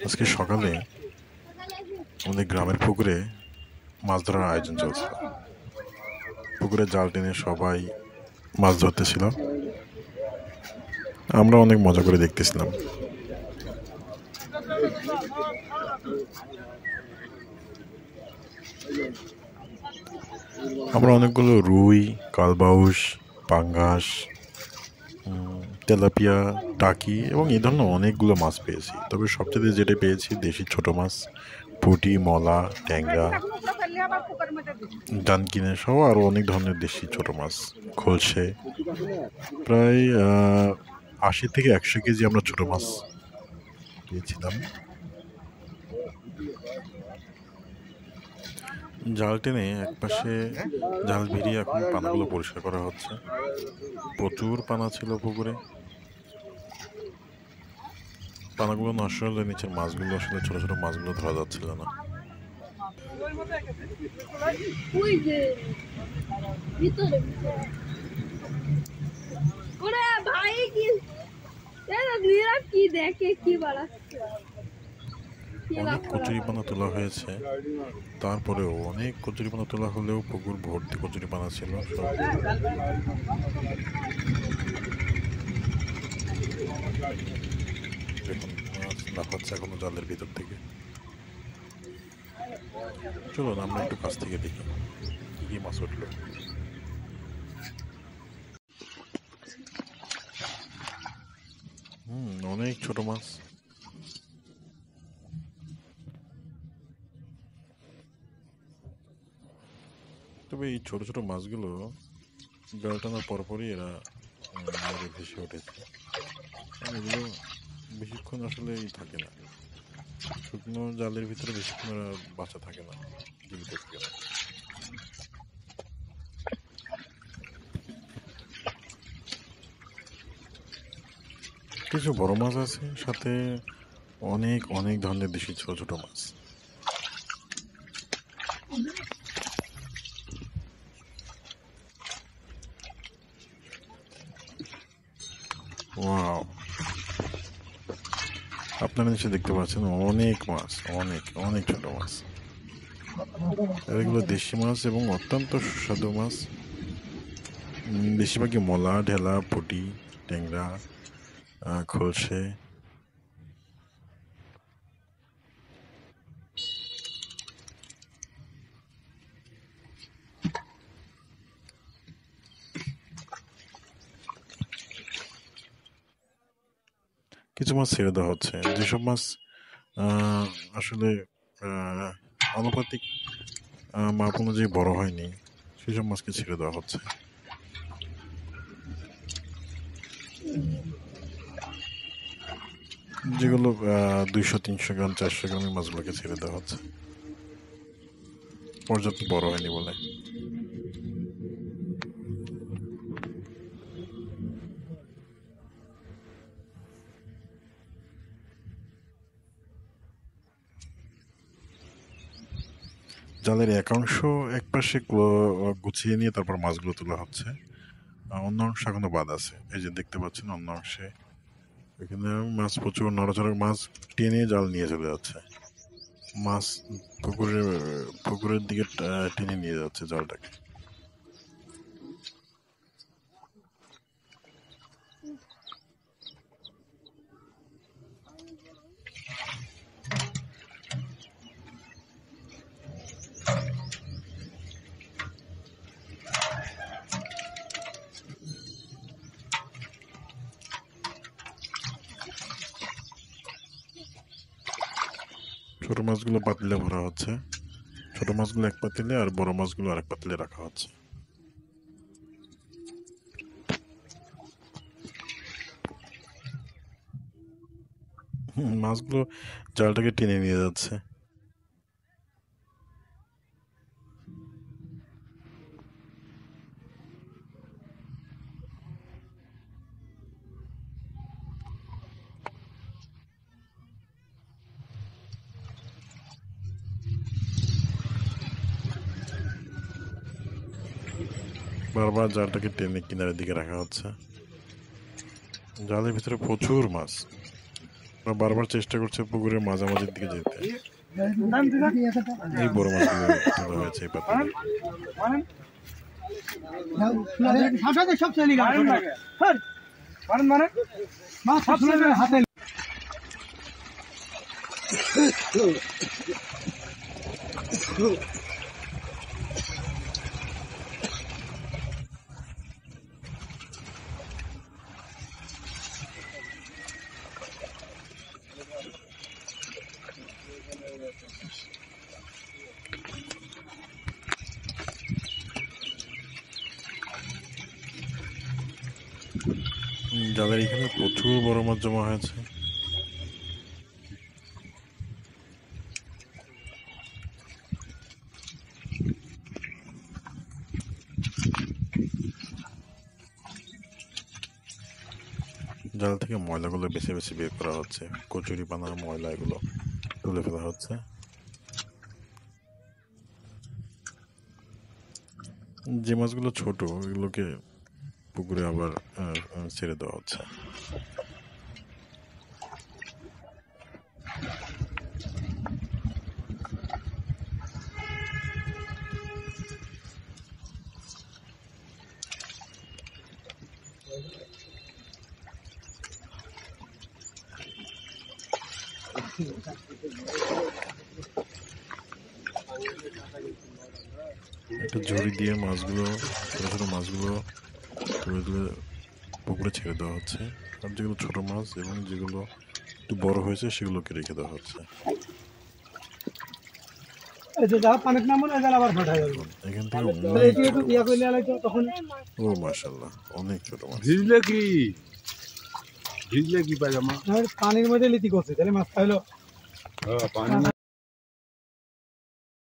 আজকে সকালে আমাদের গ্রামের পুকুরে মাছ ধরার আয়োজন চলছিল। পুকুরে জাল টেনে সবাই মাছ ধরতেছিল। আমরা অনেক মজা করে দেখতেছিলাম। আমরা অনেকগুলো রুই, কালবাউস, পাঙ্গাস, তেলাপিয়া, টাকি এবং এই ধরনের অনেকগুলো মাছ পেয়েছি। তবে সবচেয়ে যেটা পেয়েছি দেশি ছোট মাছ, পুঁটি, মলা, ট্যাংরা, ডানকিনে সহ আরও অনেক ধরনের দেশি ছোট মাছ, খলসে। প্রায় ৮০ থেকে ১০০ কেজি আমরা ছোট মাছ পেয়েছিলাম। জাল টেনে একপাশে জাল ভিড়িয়ে এখন পানাগুলো পরিষ্কার করা হচ্ছে। প্রচুর পানা ছিল পুকুরে। পানাগুলো নষ্ট হলে নিচের মাছগুলো আসলে ছোট ছোট মাছগুলো ধরা যাচ্ছিল না। অনেক কচুরিপানা তোলা হয়েছে, তারপরেও অনেক কচুরিপানা তোলা হলেও পুকুর ভর্তি কচুরিপানা ছিল। দেখুন মাছ লাফাচ্ছে এখনো জালের ভিতর থেকে। চলুন আমরা একটু কাছ থেকে দেখি কি কি মাছ উঠলো। অনেক ছোট মাছ। তবে এই ছোট ছোট মাছগুলো জাল টানার পরপরই এরা মেরে ভেসে উঠেছে। এগুলো বেশিক্ষণ আসলে থাকে না, শুকনো জালের ভিতরে বেশিক্ষণ ওরা বাঁচা থাকে না, জীবিত থাকে না। কিছু বড় মাছ আছে, সাথে অনেক অনেক ধরনের দেশি ছোট ছোট মাছ। ওয়াও, আপনারা নিশ্চয়ই দেখতে পাচ্ছেন অনেক মাছ, অনেক অনেক ছোট মাছ। এগুলো দেশি মাছ এবং অত্যন্ত সুস্বাদু মাছ। বেশিরভাগই মলা, ঢেলা, পুঁটি, ট্যাংরা, খলসে। কিছু মাছ ছেড়ে দেওয়া হচ্ছে, যেসব মাছ আসলে আনুপাতিক মাপ অনুযায়ী বড় হয়নি সেসব মাছকে ছেড়ে দেওয়া হচ্ছে। যেগুলো ২০০-৩০০ গ্রাম ৪০০ গ্রামের মাছগুলোকে ছেড়ে দেওয়া হচ্ছে, পর্যাপ্ত বড় হয়নি বলে। জালের একাংশ একপাশে গুছিয়ে নিয়ে তারপর মাছগুলো তোলা হচ্ছে, অন্য অংশ এখনো বাদ আছে। এই যে দেখতে পাচ্ছেন অন্য অংশে এখানে মাছ প্রচুর নড়াচড়া, মাছ টেনে জাল নিয়ে চলে যাচ্ছে। মাছ পুকুরের দিকে টেনে নিয়ে যাচ্ছে জালটাকে। ছোট মাছগুলো পাতিলে ভরা হচ্ছে, ছোট মাছগুলো এক পাতিলে আর বড় মাছগুলো আরেক পাতিলে রাখা হচ্ছে। মাছগুলো জালটাকে টেনে নিয়ে যাচ্ছে। বারবার জালটাকে টেনে কিনারের দিকে রাখা হচ্ছে। জালের ভিতরে প্রচুর মাছ। ওরা বারবার চেষ্টা করছে পুকুরের মাঝামাঝির দিকে যেতে। এই বড় মাছগুলো তোলা হয়েছে এই পাত্রে। যাদের এখানে প্রচুর বড় মাছ জমা হয়েছে। জাল থেকে ময়লাগুলো বেছে বেছে বের করা হচ্ছে, কচুরি পানা ময়লা এগুলো তুলে ফেলা হচ্ছে। যে মাছগুলো ছোট এগুলোকে পুকুরে আবার ছেড়ে দেওয়া হচ্ছে। একটা ঝুড়ি দিয়ে মাছগুলো, ছোট ছোট মাছগুলো তুলে তুলে পুকুরে ছেড়ে দেওয়া হচ্ছে। আর যেগুলো ছোট মাছ এবং যেগুলো একটু বড় হয়েছে সেগুলোকে রেখে দেওয়া হচ্ছে। এখান থেকে ও মাশাআল্লাহ অনেক ছোট মাছ। ভিজলে কি পায়জামা পানির মধ্যে লিতি করছে তাহলে মাছ পাইলো।